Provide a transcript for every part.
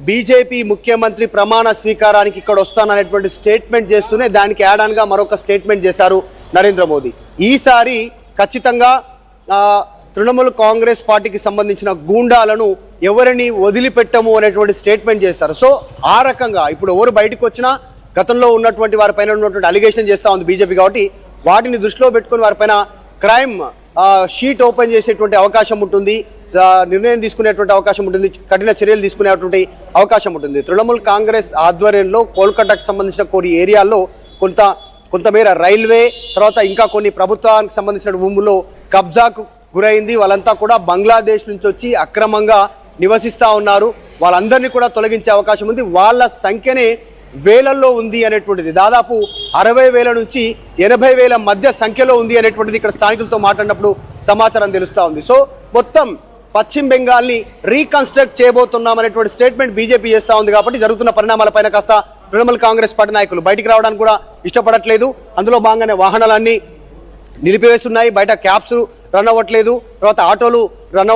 BJP ముఖ్యమంత్రి ప్రమాణ స్వీకారానికి ఇక్కడ వస్తాననేటువంటి స్టేట్మెంట్ చేస్తూనే దానికి యాడ్ ఆన్ గా మరొక స్టేట్మెంట్ చేశారు నరేంద్ర మోదీ. ఈసారి ఖచ్చితంగా తృణమూల్ కాంగ్రెస్ పార్టీకి సంబంధించిన గూండాలను ఎవరిని వదిలిపెట్టము అనేటువంటి స్టేట్మెంట్ చేస్తారు. సో ఆ రకంగా ఇప్పుడు ఎవరు బయటకు వచ్చినా గతంలో ఉన్నటువంటి వారిపైన ఉన్నటువంటి అలిగేషన్ చేస్తూ ఉంది బీజేపీ. కాబట్టి వాటిని దృష్టిలో పెట్టుకుని వారిపైన క్రైమ్ షీట్ ఓపెన్ చేసేటువంటి అవకాశం ఉంటుంది, నిర్ణయం తీసుకునేటువంటి అవకాశం ఉంటుంది, కఠిన చర్యలు తీసుకునేటువంటి అవకాశం ఉంటుంది. తృణమూల్ కాంగ్రెస్ ఆధ్వర్యంలో కోల్కతాకు సంబంధించిన కొన్ని ఏరియాల్లో కొంతమేర రైల్వే తర్వాత ఇంకా కొన్ని ప్రభుత్వానికి సంబంధించిన భూముల్లో కబ్జాకు గురైంది. వాళ్ళంతా కూడా బంగ్లాదేశ్ నుంచి వచ్చి అక్రమంగా నివసిస్తూ ఉన్నారు. వాళ్ళందరినీ కూడా తొలగించే అవకాశం ఉంది. వాళ్ళ సంఖ్యనే వేలల్లో ఉంది అనేటువంటిది, దాదాపు 60,000 నుంచి 80,000 మధ్య సంఖ్యలో ఉంది అనేటువంటిది ఇక్కడ స్థానికులతో మాట్లాడినప్పుడు సమాచారం తెలుస్తూ ఉంది. సో మొత్తం పశ్చిమ బెంగాల్ని రీకన్స్ట్రక్ట్ చేయబోతున్నాం అనేటువంటి స్టేట్మెంట్ బీజేపీ చేస్తూ ఉంది. కాబట్టి జరుగుతున్న పరిణామాలపైన కాస్త తృణమూల్ కాంగ్రెస్ పార్టీ నాయకులు బయటికి రావడానికి కూడా ఇష్టపడట్లేదు. అందులో భాగంగానే వాహనాలన్నీ నిలిపివేస్తున్నాయి, బయట క్యాబ్స్ రన్ అవ్వట్లేదు, తర్వాత ఆటోలు రన్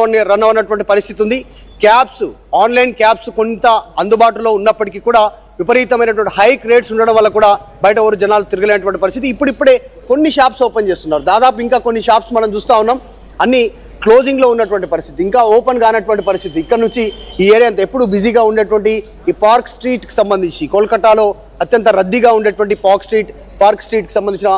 అవ్వనటువంటి పరిస్థితి ఉంది. క్యాబ్స్, ఆన్లైన్ క్యాబ్స్ కొంత అందుబాటులో ఉన్నప్పటికీ కూడా విపరీతమైనటువంటి హైక్ రేట్స్ ఉండడం వల్ల కూడా బయట ఎవరు జనాలు తిరగలేనటువంటి పరిస్థితి. ఇప్పుడిప్పుడే కొన్ని షాప్స్ ఓపెన్ చేస్తున్నారు. దాదాపు ఇంకా కొన్ని షాప్స్ మనం చూస్తూ ఉన్నాం, అన్ని క్లోజింగ్లో ఉన్నటువంటి పరిస్థితి, ఇంకా ఓపెన్ కానటువంటి పరిస్థితి. ఇక్కడ నుంచి ఈ ఏరియా అంతా ఎప్పుడు బిజీగా ఉండేటువంటి ఈ పార్క్ స్ట్రీట్కి సంబంధించి కోల్కతాలో అత్యంత రద్దీగా ఉండేటువంటి పార్క్ స్ట్రీట్కి సంబంధించిన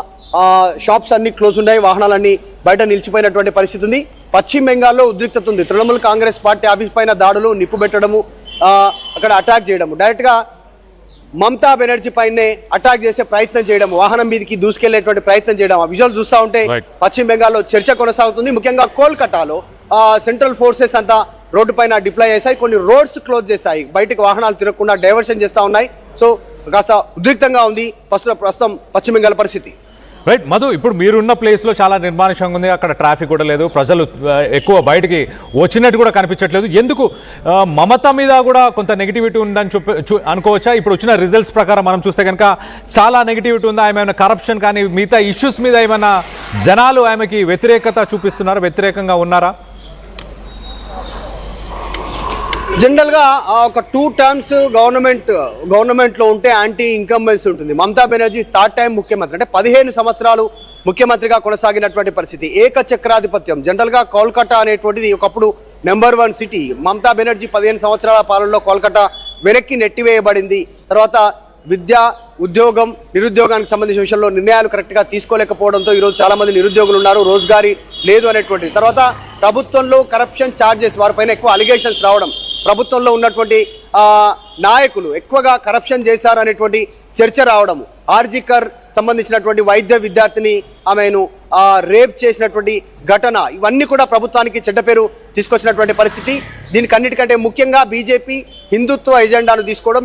షాప్స్ అన్ని క్లోజ్ ఉన్నాయి, వాహనాలన్నీ బయట నిలిచిపోయినటువంటి పరిస్థితి ఉంది. పశ్చిమ బెంగాల్లో ఉద్రిక్తత ఉంది. తృణమూల్ కాంగ్రెస్ పార్టీ ఆఫీస్ పైన దాడులు, నిప్పు పెట్టడము, అక్కడ అటాక్ చేయడము, డైరెక్ట్గా మమతా బెనర్జీ పైనే అటాక్ చేసే ప్రయత్నం చేయడం, వాహనం మీదకి దూసుకెళ్లేటువంటి ప్రయత్నం చేయడం, ఆ విజువల్ చూస్తూ ఉంటే పశ్చిమ బెంగాల్లో చర్చ కొనసాగుతుంది. ముఖ్యంగా కోల్కతాలో సెంట్రల్ ఫోర్సెస్ అంతా రోడ్డు పైన డిప్లాయ్ చేశాయి, కొన్ని రోడ్స్ క్లోజ్ చేశాయి, బయటకు వాహనాలు తిరగకుండా డైవర్షన్ చేస్తూ ఉన్నాయి. సో కాస్త ఉద్రిక్తంగా ఉంది ప్రస్తుతం పశ్చిమ బెంగాల్ పరిస్థితి. రైట్ మధు, ఇప్పుడు మీరున్న ప్లేస్లో చాలా నిర్మానుష్యంగా ఉంది, అక్కడ ట్రాఫిక్ కూడా లేదు, ప్రజలు ఎక్కువ బయటికి వచ్చినట్టు కూడా కనిపించట్లేదు. ఎందుకు మమత మీద కూడా కొంత నెగిటివిటీ ఉందని అనుకోవచ్చా? ఇప్పుడు వచ్చిన రిజల్ట్స్ ప్రకారం మనం చూస్తే కనుక చాలా నెగిటివిటీ ఉంది. ఆమె ఏమైనా కరప్షన్ కానీ మిగతా ఇష్యూస్ మీద ఏమైనా జనాలు ఆమెకి వ్యతిరేకత చూపిస్తున్నారా, వ్యతిరేకంగా ఉన్నారా? జనరల్గా ఒక 2 టర్మ్స్ గవర్నమెంట్లో ఉంటే యాంటీ ఇన్కంబెన్సీ ఉంటుంది. మమతా బెనర్జీ 3rd టైం ముఖ్యమంత్రి, అంటే 15 సంవత్సరాలు ముఖ్యమంత్రిగా కొనసాగినటువంటి పరిస్థితి, ఏకచక్రాధిపత్యం. జనరల్గా కోల్కతా అనేటువంటిది ఒకప్పుడు నెంబర్ 1 సిటీ. మమతా బెనర్జీ 15 సంవత్సరాల పాలనలో కోల్కతా వెనక్కి నెట్టివేయబడింది. తర్వాత విద్య, ఉద్యోగం, నిరుద్యోగానికి సంబంధించిన విషయంలో నిర్ణయాలు కరెక్ట్గా తీసుకోలేకపోవడంతో ఈరోజు చాలామంది నిరుద్యోగులు ఉన్నారు, రోజుగారీ లేదు అనేటువంటిది. తర్వాత ప్రభుత్వంలో కరప్షన్ ఛార్జెస్, వారిపైన ఎక్కువ అలిగేషన్స్ రావడం, ప్రభుత్వంలో ఉన్నటువంటి నాయకులు ఎక్కువగా కరప్షన్ చేశారు అనేటువంటి చర్చ రావడము, ఆర్జికర్ సంబంధించినటువంటి వైద్య విద్యార్థిని ఆమెను రేప్ చేసినటువంటి ఘటన, ఇవన్నీ కూడా ప్రభుత్వానికి చెడ్డ పేరు తీసుకొచ్చినటువంటి పరిస్థితి. దీనికన్నిటికంటే ముఖ్యంగా బీజేపీ హిందుత్వ ఎజెండాను తీసుకోవడం,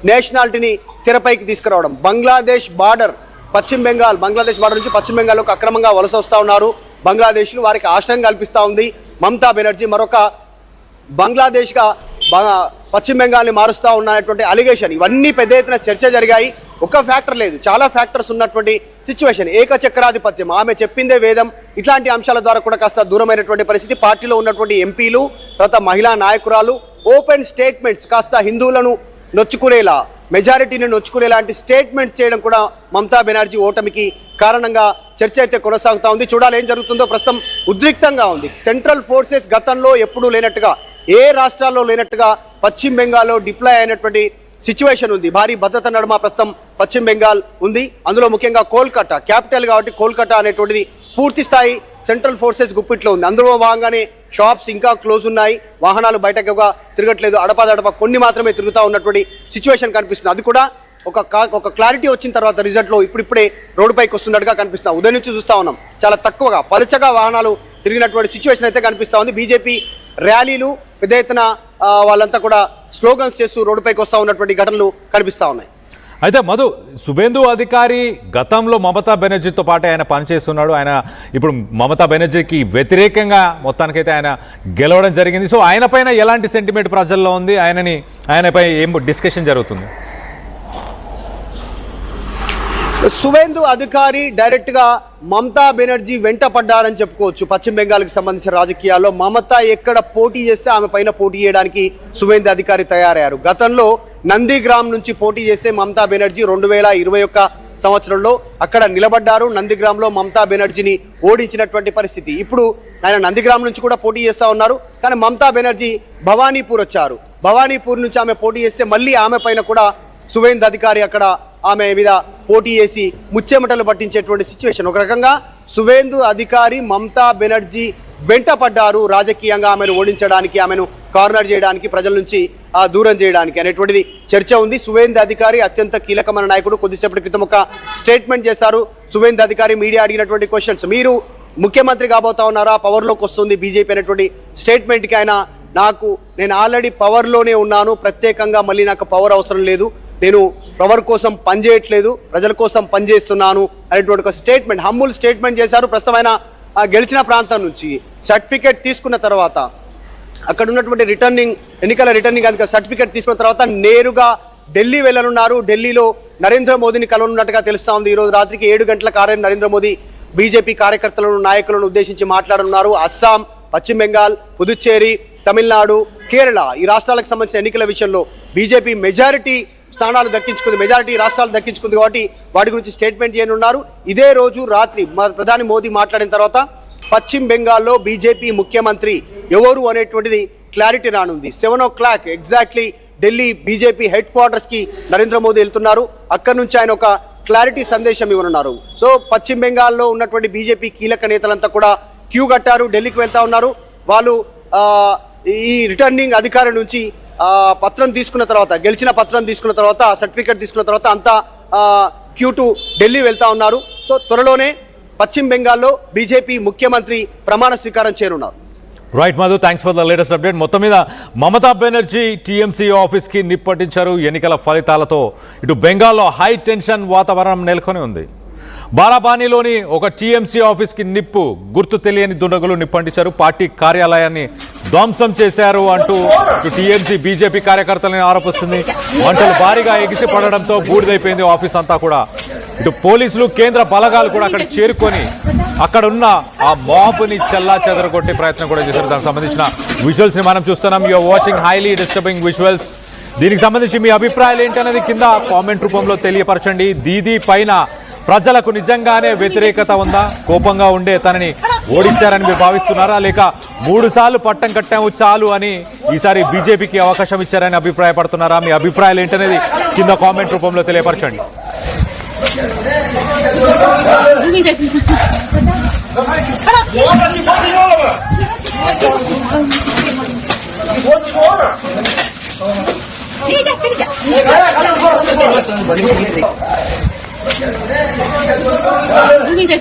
నేషనాలిటీని తెరపైకి తీసుకురావడం. బంగ్లాదేశ్ బార్డర్ నుంచి పశ్చిమ బెంగాల్లోకి అక్రమంగా వలస వస్తూ ఉన్నారు బంగ్లాదేశ్లు, వారికి ఆశ్రయం కల్పిస్తూ ఉంది మమతా బెనర్జీ. మరొక బంగ్లాదేశ్గా పశ్చిమ బెంగాల్ని మారుస్తూ ఉన్నటువంటి అలిగేషన్, ఇవన్నీ పెద్ద ఎత్తున చర్చ జరిగాయి. ఒక ఫ్యాక్టర్ లేదు, చాలా ఫ్యాక్టర్స్ ఉన్నటువంటి సిచ్యువేషన్. ఏకచక్రాధిపత్యం, ఆమె చెప్పిందే వేదం, ఇట్లాంటి అంశాల ద్వారా కూడా కాస్త దూరమైనటువంటి పరిస్థితి. పార్టీలో ఉన్నటువంటి ఎంపీలు, తర్వాత మహిళా నాయకురాలు ఓపెన్ స్టేట్మెంట్స్, కాస్త హిందువులను నొచ్చుకునేలా, మెజారిటీని నొచ్చుకునేలాంటి స్టేట్మెంట్స్ చేయడం కూడా మమతా బెనర్జీ ఓటమికి కారణంగా చర్చ అయితే కొనసాగుతూ ఉంది. చూడాలి ఏం జరుగుతుందో. ప్రస్తుతం ఉద్రిక్తంగా ఉంది. సెంట్రల్ ఫోర్సెస్ గతంలో ఎప్పుడూ లేనట్టుగా, ఏ రాష్ట్రాల్లో లేనట్టుగా పశ్చిమ బెంగాల్లో డిప్లాయ్ అయినటువంటి సిచ్యువేషన్ ఉంది. భారీ భద్రత నడుమ ప్రస్తుతం పశ్చిమ బెంగాల్ ఉంది. అందులో ముఖ్యంగా కోల్కతా క్యాపిటల్ కాబట్టి కోల్కతా అనేటువంటిది పూర్తి స్థాయి సెంట్రల్ ఫోర్సెస్ గుప్పిట్లో ఉంది. అందులో భాగంగానే షాప్స్ ఇంకా క్లోజ్ ఉన్నాయి, వాహనాలు బయటకుగా తిరగట్లేదు, అడపాదడప కొన్ని మాత్రమే తిరుగుతూ ఉన్నటువంటి సిచ్యువేషన్ కనిపిస్తుంది. అది కూడా ఒక క్లారిటీ వచ్చిన తర్వాత రిజల్ట్లో ఇప్పుడిప్పుడే రోడ్డుపైకి వస్తున్నట్టుగా కనిపిస్తాం. ఉదయం నుంచి చూస్తూ ఉన్నాం, చాలా తక్కువగా పలుచగా వాహనాలు తిరిగినటువంటి సిచ్యువేషన్ అయితే కనిపిస్తూ ఉంది. బీజేపీ ర్యాలీలు, పెద్ద ఎత్తున వాళ్ళంతా కూడా స్లోగన్స్ చేస్తూ రోడ్డుపైకి వస్తూ ఉన్నటువంటి ఘటనలు కనిపిస్తూ ఉన్నాయి. అయితే మధు, శుభేందు అధికారి గతంలో మమతా బెనర్జీతో పాటు ఆయన పనిచేస్తున్నాడు. ఆయన ఇప్పుడు మమతా బెనర్జీకి వ్యతిరేకంగా మొత్తానికైతే ఆయన గెలవడం జరిగింది. సో ఆయన పైన ఎలాంటి సెంటిమెంట్ ప్రజల్లో ఉంది, ఆయనపై ఏం డిస్కషన్ జరుగుతుంది? సువేందు అధికారి డైరెక్ట్ గా మమతా బెనర్జీ వెంట పడ్డారని చెప్పుకోవచ్చు. పశ్చిమ బెంగాల్కి సంబంధించిన రాజకీయాల్లో మమత ఎక్కడ పోటీ చేస్తే ఆమె పైన పోటీ చేయడానికి సువేందు అధికారి తయారయ్యారు. గతంలో నందిగ్రామ్ నుంచి పోటీ చేస్తే మమతా బెనర్జీ 2021 సంవత్సరంలో అక్కడ నిలబడ్డారు. నందిగ్రామ్లో మమతా బెనర్జీని ఓడించినటువంటి పరిస్థితి. ఇప్పుడు ఆయన నందిగ్రామ్ నుంచి కూడా పోటీ చేస్తూ ఉన్నారు. కానీ మమతా బెనర్జీ భవానీపూర్ వచ్చారు. భవానీపూర్ నుంచి ఆమె పోటీ చేస్తే మళ్ళీ ఆమె పైన కూడా సువేందు అధికారి అక్కడ ఆమె మీద పోటీ చేసి ముచ్చెమటలు పట్టించేటువంటి సిచ్యువేషన్. ఒక రకంగా సువేందు అధికారి మమతా బెనర్జీ వెంట పడ్డారు రాజకీయంగా ఆమెను ఓడించడానికి, ఆమెను కార్నర్ చేయడానికి, ప్రజల నుంచి దూరం చేయడానికి అనేటువంటిది చర్చ ఉంది. సువేందు అధికారి అత్యంత కీలకమైన నాయకుడు. కొద్దిసేపటి క్రితం ఒక స్టేట్మెంట్ చేశారు సువేందు అధికారి. మీడియా అడిగినటువంటి క్వశ్చన్స్, మీరు ముఖ్యమంత్రి కాబోతా ఉన్నారా, పవర్లోకి వస్తుంది బీజేపీ అనేటువంటి స్టేట్మెంట్కి ఆయన నేను ఆల్రెడీ పవర్లోనే ఉన్నాను, ప్రత్యేకంగా మళ్ళీ నాకు పవర్ అవసరం లేదు, నేను పవర్ కోసం పనిచేయట్లేదు, ప్రజల కోసం పనిచేస్తున్నాను అనేటువంటి ఒక స్టేట్మెంట్, హంబుల్ స్టేట్మెంట్ చేశారు. ప్రస్తుతం ఆయన గెలిచిన ప్రాంతం నుంచి సర్టిఫికేట్ తీసుకున్న తర్వాత అక్కడ ఉన్నటువంటి ఎన్నికల రిటర్నింగ్ అధికారి సర్టిఫికేట్ తీసుకున్న తర్వాత నేరుగా ఢిల్లీ వెళ్ళనున్నారు. ఢిల్లీలో నరేంద్ర మోదీని కలవనున్నట్టుగా తెలుస్తా ఉంది. ఈరోజు రాత్రికి 7 గంటల నరేంద్ర మోదీ బీజేపీ కార్యకర్తలను, నాయకులను ఉద్దేశించి మాట్లాడనున్నారు. అస్సాం, పశ్చిమ బెంగాల్, పుదుచ్చేరి, తమిళనాడు, కేరళ ఈ రాష్ట్రాలకు సంబంధించిన ఎన్నికల విషయంలో బీజేపీ మెజారిటీ స్థానాలు దక్కించుకుంది, మెజారిటీ రాష్ట్రాలు దక్కించుకుంది కాబట్టి వాటి గురించి స్టేట్మెంట్ చేయనున్నారు. ఇదే రోజు రాత్రి ప్రధాని మోదీ మాట్లాడిన తర్వాత పశ్చిమ బెంగాల్లో బీజేపీ ముఖ్యమంత్రి ఎవరు అనేటువంటిది క్లారిటీ రానుంది. 7 o'clock exactly Delhi BJP head క్వార్టర్స్కి నరేంద్ర మోదీ వెళ్తున్నారు. అక్కడి నుంచి ఆయన ఒక క్లారిటీ సందేశం ఇవ్వనున్నారు. సో పశ్చిమ బెంగాల్లో ఉన్నటువంటి బీజేపీ కీలక నేతలంతా కూడా క్యూ కట్టారు, ఢిల్లీకి వెళ్తా ఉన్నారు. వాళ్ళు ఈ రిటర్నింగ్ అధికారి నుంచి పత్రం తీసుకున్న తర్వాత, గెలిచిన పత్రం తీసుకున్న తర్వాత, సర్టిఫికేట్ తీసుకున్న తర్వాత అంతా క్యూ టు ఢిల్లీ వెళ్తా ఉన్నారు. సో త్వరలోనే పశ్చిమ బెంగాల్లో బీజేపీ ముఖ్యమంత్రి ప్రమాణ స్వీకారం చేరున్నారు. Right Madhu, thanks for the latest update. మొత్తం మీద మమతా బెనర్జీ టీఎంసీ ఆఫీస్కి నిప్పటించారు. ఎన్నికల ఫలితాలతో ఇటు బెంగాల్లో హై టెన్షన్ వాతావరణం నెలకొని ఉంది. బారాబానీలోని ఒక టీఎంసీ ఆఫీస్కి నిప్పు, గుర్తు తెలియని దుండగులు నిప్పంటించారు. పార్టీ కార్యాలయాన్ని ధ్వంసం చేశారు అంటూ ఇటు టీఎంసీ బీజేపీ కార్యకర్తలని ఆరోపిస్తుంది. మంటలు భారీగా ఎగిసి పడడంతో బూడిదైపోయింది ఆఫీస్ అంతా కూడా. ఇటు పోలీసులు, కేంద్ర బలగాలు కూడా అక్కడికి చేరుకొని అక్కడ ఉన్న ఆ మాబ్ని చెల్లా చెదరగొట్టే ప్రయత్నం కూడా చేశారు. దానికి సంబంధించిన విజువల్స్ ని మనం చూస్తున్నాం. You are watching highly disturbing visuals. దీనికి సంబంధించి మీ అభిప్రాయాలు ఏంటనేది కింద కామెంట్ రూపంలో తెలియపరచండి. దీదీ పైన ప్రజలకు నిజంగానే వ్యతిరేకత ఉందా? కోపంగా ఉండే తనని ఓడించారని మీరు భావిస్తున్నారా, లేక 3 సార్లు పట్టం కట్టాము చాలు అని ఈసారి బీజేపీకి అవకాశం ఇచ్చారని అభిప్రాయపడుతున్నారా? మీ అభిప్రాయాలు ఏంటనేది కింద కామెంట్ రూపంలో తెలియపరచండి. ठीक है